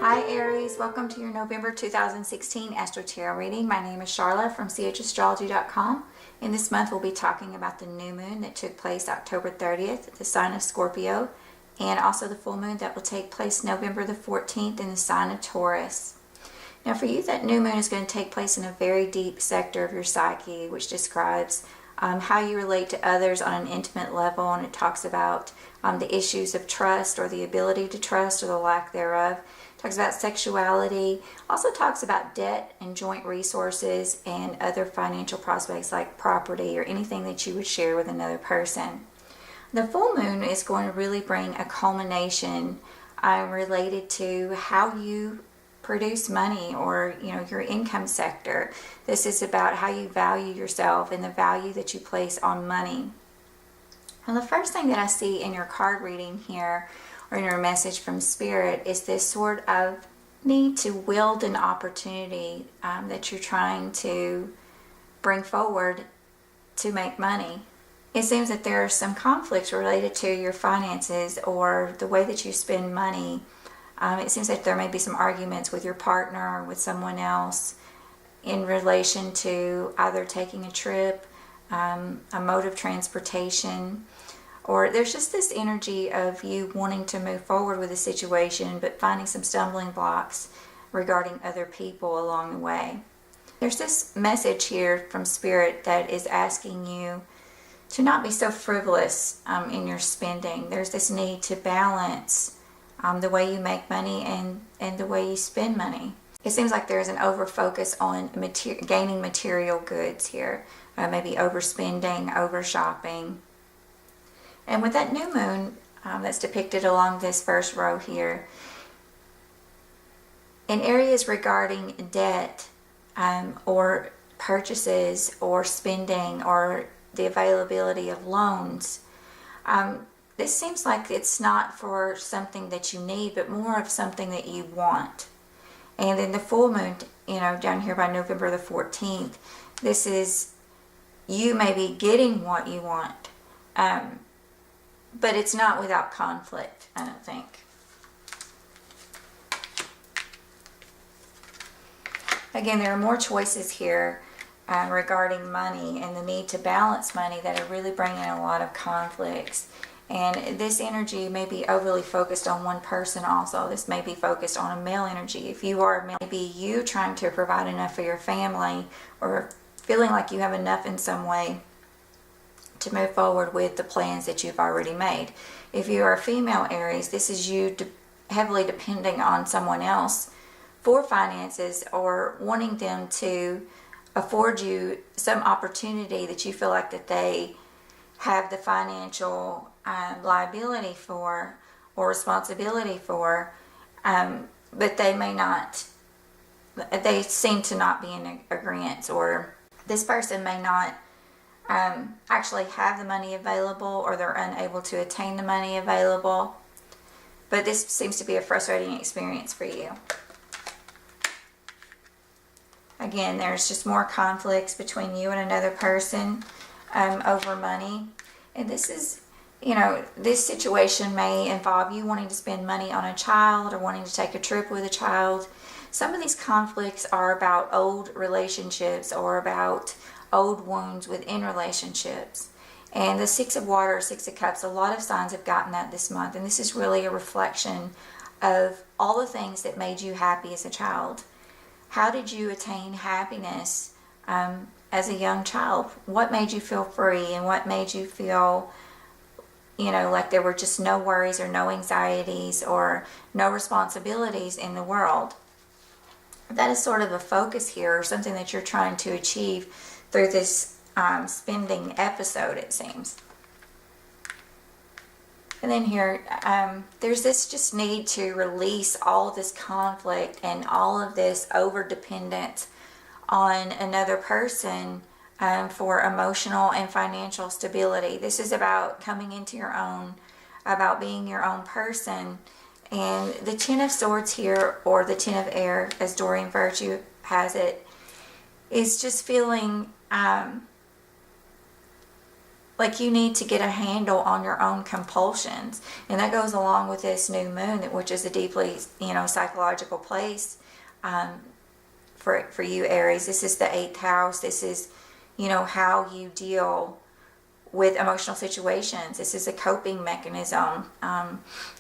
Hi Aries, welcome to your November 2016 Astro Tarot reading. My name is Charlotte from Astrology.com. And this month we'll be talking about the new moon that took place October 30th, the sign of Scorpio, and also the full moon that will take place November the 14th in the sign of Taurus. Now for you, that new moon is going to take place in a very deep sector of your psyche, which describes how you relate to others on an intimate level, and it talks about the issues of trust, or the ability to trust, or the lack thereof. It talks about sexuality, also talks about debt and joint resources and other financial prospects like property or anything that you would share with another person. The full moon is going to really bring a culmination related to how you produce money, or your income sector. This is about how you value yourself and the value that you place on money. And the first thing that I see in your card reading here, or in your message from Spirit, is this sort of need to wield an opportunity that you're trying to bring forward to make money. It seems that there are some conflicts related to your finances or the way that you spend money. It seems like there may be some arguments with your partner or with someone else in relation to either taking a trip, a mode of transportation, or there's just this energy of you wanting to move forward with a situation but finding some stumbling blocks regarding other people along the way. There's this message here from Spirit that is asking you to not be so frivolous in your spending. There's this need to balance the way you make money and the way you spend money. It seems like there's an over-focus on gaining material goods here, maybe overspending, over-shopping. And with that new moon that's depicted along this first row here, in areas regarding debt or purchases or spending or the availability of loans, this seems like it's not for something that you need, but more of something that you want. And then the full moon, down here by November the 14th, this is you maybe getting what you want. But it's not without conflict, I don't think. Again, there are more choices here regarding money and the need to balance money that are really bringing a lot of conflicts. And this energy may be overly focused on one person also. This may be focused on a male energy. If you are a male, maybe you trying to provide enough for your family, or feeling like you have enough in some way to move forward with the plans that you've already made. If you are a female Aries, this is you heavily depending on someone else for finances, or wanting them to afford you some opportunity that you feel like that they have the financial liability for or responsibility for, but they may not, they seem to not be in agreement, or this person may not actually have the money available, or they're unable to attain the money available. But this seems to be a frustrating experience for you. Again, there's just more conflicts between you and another person over money. And this is, this situation may involve you wanting to spend money on a child, or wanting to take a trip with a child. Some of these conflicts are about old relationships, or about old wounds within relationships. And the Six of Water, Six of Cups, a lot of signs have gotten that this month. And this is really a reflection of all the things that made you happy as a child. How did you attain happiness as a young child? What made you feel free, and what made you feel, like there were just no worries or no anxieties or no responsibilities in the world? That is sort of a focus here, or something that you're trying to achieve through this spending episode, it seems. And then here, there's this just need to release all of this conflict and all of this over-dependence on another person for emotional and financial stability. This is about coming into your own, about being your own person. And the Ten of Swords here, or the Ten of Air, as Doreen Virtue has it, is just feeling like you need to get a handle on your own compulsions. And that goes along with this new moon, which is a deeply, psychological place for you, Aries. This is the 8th house. This is, how you deal with emotional situations. This is a coping mechanism.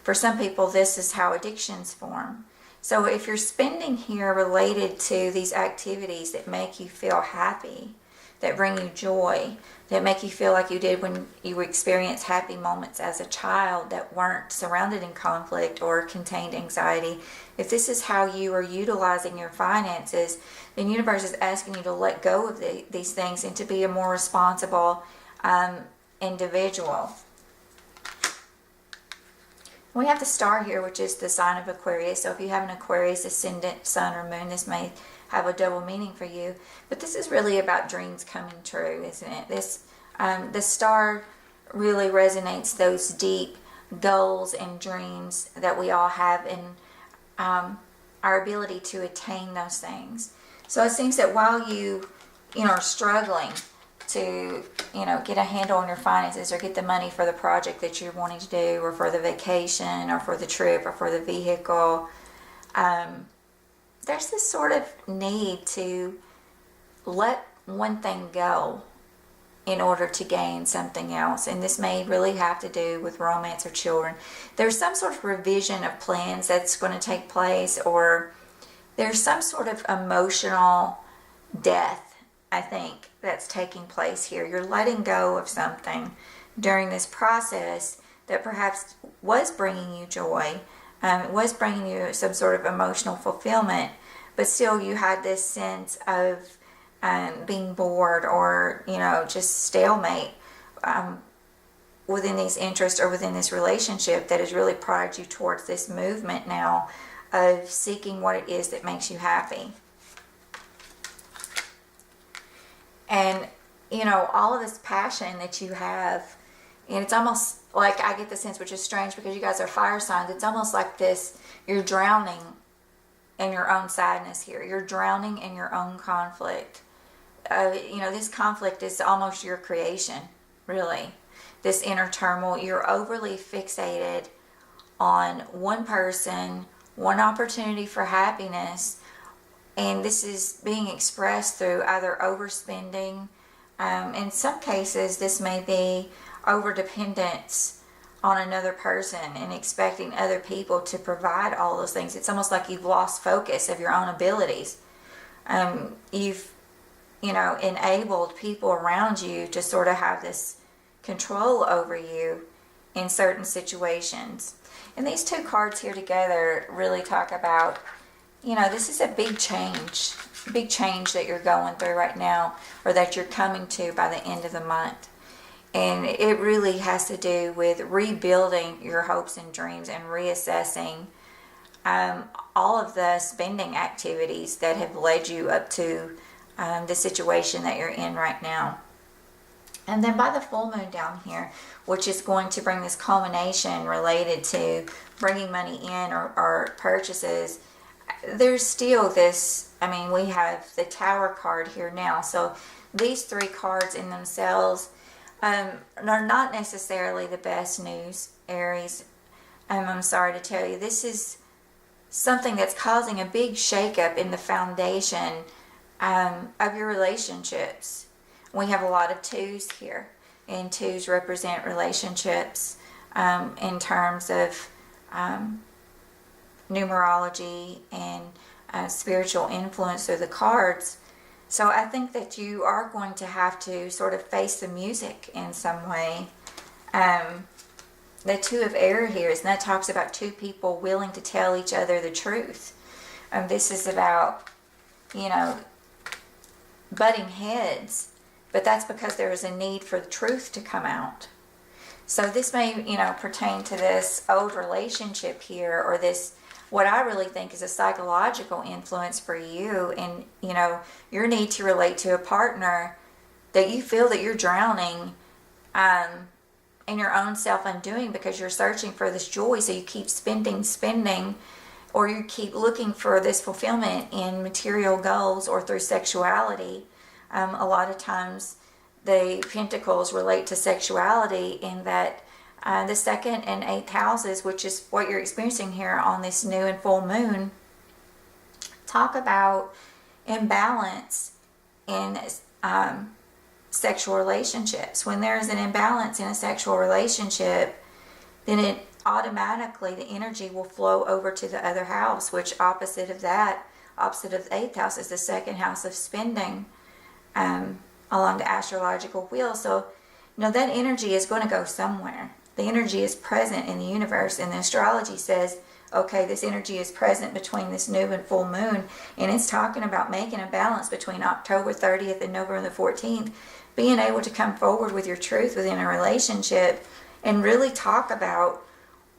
For some people, this is how addictions form. So if you're spending here related to these activities that make you feel happy, that bring you joy, that make you feel like you did when you experienced happy moments as a child that weren't surrounded in conflict or contained anxiety, if this is how you are utilizing your finances, then universe is asking you to let go of these things and to be a more responsible individual. We have the star here, which is the sign of Aquarius. So if you have an Aquarius ascendant, sun, or moon, this may have a double meaning for you. But this is really about dreams coming true, isn't it? The star really resonates those deep goals and dreams that we all have, and our ability to attain those things. So it seems that while you are struggling to get a handle on your finances or get the money for the project that you're wanting to do, or for the vacation, or for the trip, or for the vehicle, there's this sort of need to let one thing go in order to gain something else. And this may really have to do with romance or children. There's some sort of revision of plans that's going to take place, or there's some sort of emotional death, I think, that's taking place here. You're letting go of something during this process that perhaps was bringing you joy, was bringing you some sort of emotional fulfillment, but still you had this sense of being bored, or just stalemate within these interests or within this relationship that has really prodded you towards this movement now of seeking what it is that makes you happy. And all of this passion that you have, and it's almost like, I get the sense, which is strange because you guys are fire signs, it's almost like this, you're drowning in your own sadness here. You're drowning in your own conflict. This conflict is almost your creation, really. This inner turmoil, you're overly fixated on one person, one opportunity for happiness, and this is being expressed through either overspending. In some cases, this may be overdependence on another person and expecting other people to provide all those things. It's almost like you've lost focus of your own abilities. You've enabled people around you to sort of have this control over you in certain situations. And these two cards here together really talk about, this is a big change that you're going through right now, or that you're coming to by the end of the month. And it really has to do with rebuilding your hopes and dreams and reassessing all of the spending activities that have led you up to the situation that you're in right now. And then by the full moon down here, which is going to bring this culmination related to bringing money in or purchases, there's still this, we have the Tower card here now. So these three cards in themselves are not necessarily the best news, Aries. I'm sorry to tell you, this is something that's causing a big shakeup in the foundation of your relationships. We have a lot of twos here, and twos represent relationships in terms of numerology and spiritual influence through the cards. So I think that you are going to have to sort of face the music in some way. The Two of Air here, and that talks about two people willing to tell each other the truth. This is about, butting heads, but that's because there is a need for the truth to come out. So this may, pertain to this old relationship here, or this, what I really think is a psychological influence for you, and, your need to relate to a partner that you feel that you're drowning in your own self-undoing because you're searching for this joy. So you keep spending, or you keep looking for this fulfillment in material goals or through sexuality. A lot of times the Pentacles relate to sexuality, in that the 2nd and 8th houses, which is what you're experiencing here on this new and full moon, talk about imbalance in sexual relationships. When there is an imbalance in a sexual relationship, then it automatically, the energy will flow over to the other house, which opposite of the 8th house, is the 2nd house of spending, along the astrological wheel. So, that energy is going to go somewhere. The energy is present in the universe, and the astrology says, okay, this energy is present between this new and full moon, and it's talking about making a balance between October 30th and November the 14th, being able to come forward with your truth within a relationship and really talk about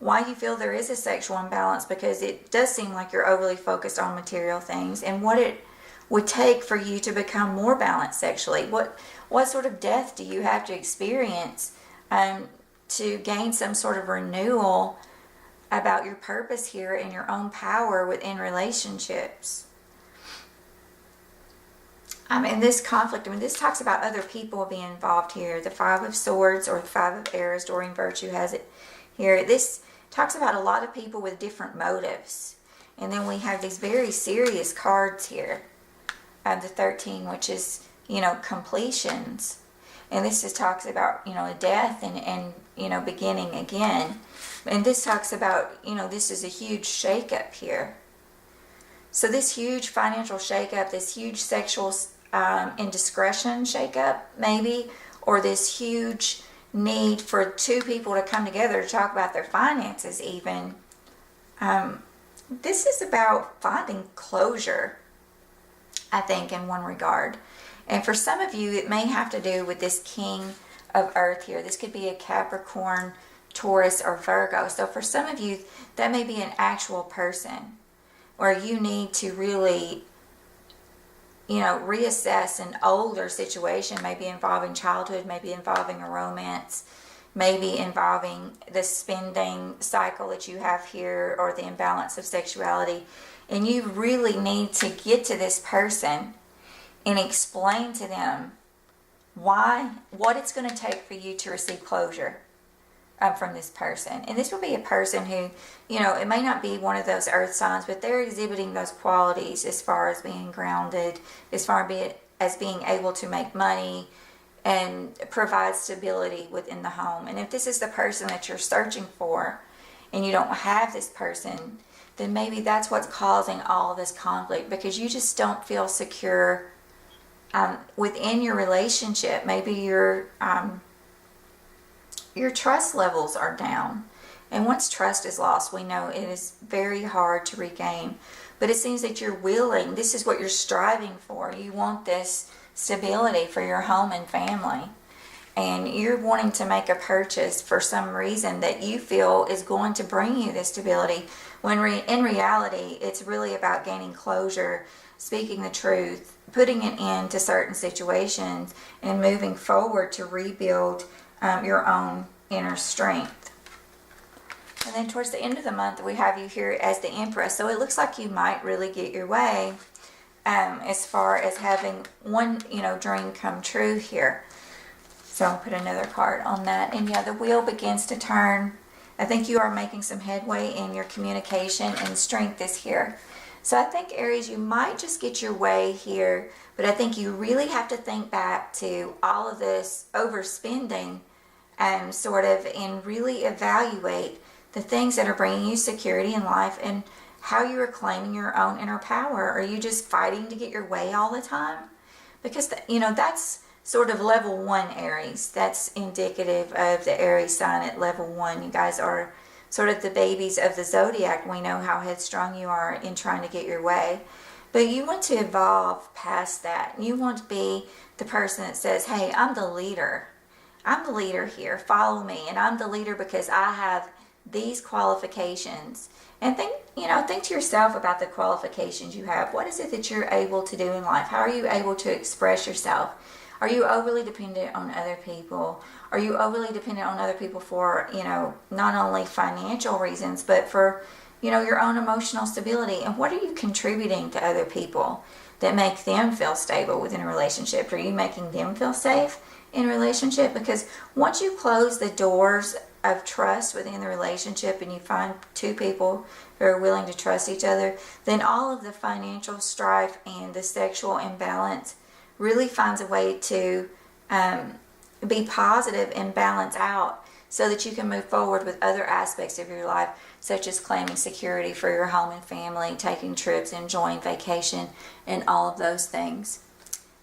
why you feel there is a sexual imbalance, because it does seem like you're overly focused on material things, and what it would take for you to become more balanced sexually. What sort of death do you have to experience to gain some sort of renewal about your purpose here and your own power within relationships? In this conflict, this talks about other people being involved here. The 5 of Swords, or the 5 of Aries, Doreen Virtue has it here. This talks about a lot of people with different motives. And then we have these very serious cards here. The 13, which is, completions. And this just talks about, a death and beginning again. And this talks about, this is a huge shakeup here. So this huge financial shakeup, this huge sexual indiscretion shakeup, maybe, or this huge need for 2 people to come together to talk about their finances even. This is about finding closure, I think, in one regard. And for some of you, it may have to do with this King of Earth here. This could be a Capricorn, Taurus, or Virgo. So for some of you, that may be an actual person where you need to really, reassess an older situation, maybe involving childhood, maybe involving a romance, maybe involving the spending cycle that you have here, or the imbalance of sexuality. And you really need to get to this person and explain to them what it's going to take for you to receive closure from this person. And this will be a person who, it may not be one of those earth signs, but they're exhibiting those qualities as far as being grounded, as far as being able to make money and provide stability within the home. And if this is the person that you're searching for and you don't have this person, then maybe that's what's causing all this conflict, because you just don't feel secure within your relationship. Maybe your trust levels are down. And once trust is lost, we know it is very hard to regain. But it seems that you're willing, this is what you're striving for. You want this stability for your home and family. And you're wanting to make a purchase for some reason that you feel is going to bring you this stability. When in reality, it's really about gaining closure, speaking the truth, putting an end to certain situations, and moving forward to rebuild your own inner strength. And then towards the end of the month, we have you here as the Empress. So it looks like you might really get your way as far as having one, dream come true here. So I'll put another card on that. And yeah, the wheel begins to turn. I think you are making some headway in your communication, and strength is here. So I think, Aries, you might just get your way here, but I think you really have to think back to all of this overspending and really evaluate the things that are bringing you security in life and how you are claiming your own inner power. Are you just fighting to get your way all the time? Because, that's sort of level 1 Aries. That's indicative of the Aries sign at level 1. You guys are sort of the babies of the zodiac. We know how headstrong you are in trying to get your way. But you want to evolve past that. You want to be the person that says, hey, I'm the leader. I'm the leader here. Follow me. And I'm the leader because I have these qualifications. And think to yourself about the qualifications you have. What is it that you're able to do in life? How are you able to express yourself? Are you overly dependent on other people? Are you overly dependent on other people for, not only financial reasons, but for, your own emotional stability? And what are you contributing to other people that make them feel stable within a relationship? Are you making them feel safe in a relationship, because once you close the doors of trust within the relationship and you find two people who are willing to trust each other, then all of the financial strife and the sexual imbalance really finds a way to be positive and balance out, so that you can move forward with other aspects of your life, such as claiming security for your home and family, taking trips, enjoying vacation, and all of those things.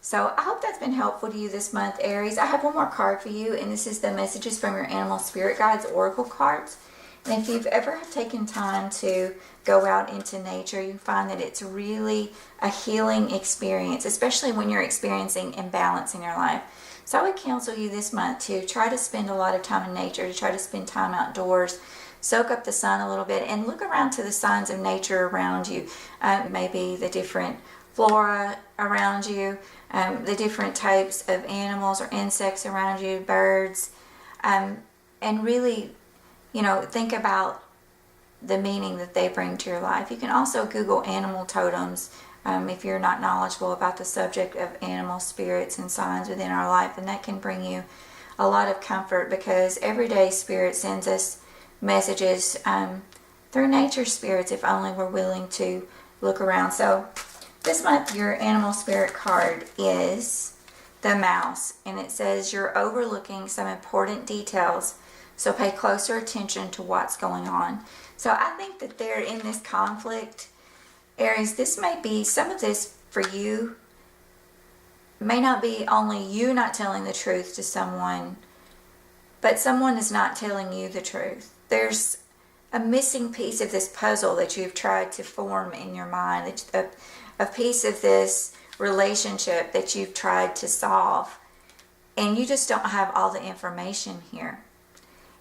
So I hope that's been helpful to you this month, Aries. I have one more card for you, and this is the Messages from Your Animal Spirit Guides Oracle cards. And if you've ever taken time to go out into nature, you find that it's really a healing experience, especially when you're experiencing imbalance in your life. So I would counsel you this month to try to spend a lot of time in nature, to try to spend time outdoors, soak up the sun a little bit, and look around to the signs of nature around you. Maybe the different flora around you, the different types of animals or insects around you, birds, and really, think about the meaning that they bring to your life. You can also Google animal totems if you're not knowledgeable about the subject of animal spirits and signs within our life, and that can bring you a lot of comfort, because every day Spirit sends us messages through nature spirits, if only we're willing to look around. So this month your animal spirit card is the mouse, and it says you're overlooking some important details, so pay closer attention to what's going on. So I think that they're in this conflict, Aries. This may be, some of this for you may not be only you not telling the truth to someone, but someone is not telling you the truth. There's a missing piece of this puzzle that you've tried to form in your mind, a piece of this relationship that you've tried to solve, and you just don't have all the information here.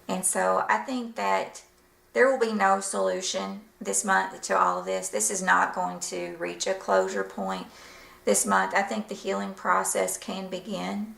And so I think that there will be no solution this month to all of this. This is not going to reach a closure point this month. I think the healing process can begin,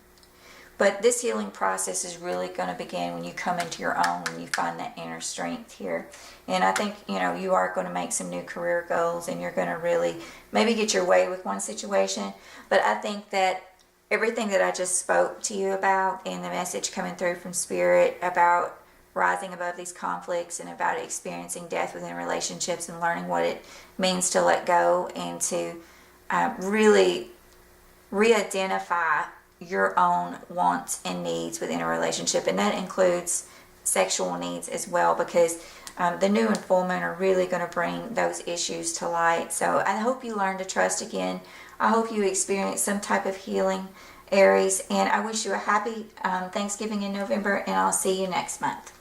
but this healing process is really going to begin when you come into your own, when you find that inner strength here. And I think, you are going to make some new career goals, and you're going to really maybe get your way with one situation. But I think that everything that I just spoke to you about, and the message coming through from Spirit about rising above these conflicts and about experiencing death within relationships and learning what it means to let go and to really re-identify your own wants and needs within a relationship. And that includes sexual needs as well, because the new and full moon are really going to bring those issues to light. So I hope you learn to trust again. I hope you experience some type of healing, Aries, and I wish you a happy Thanksgiving in November, and I'll see you next month.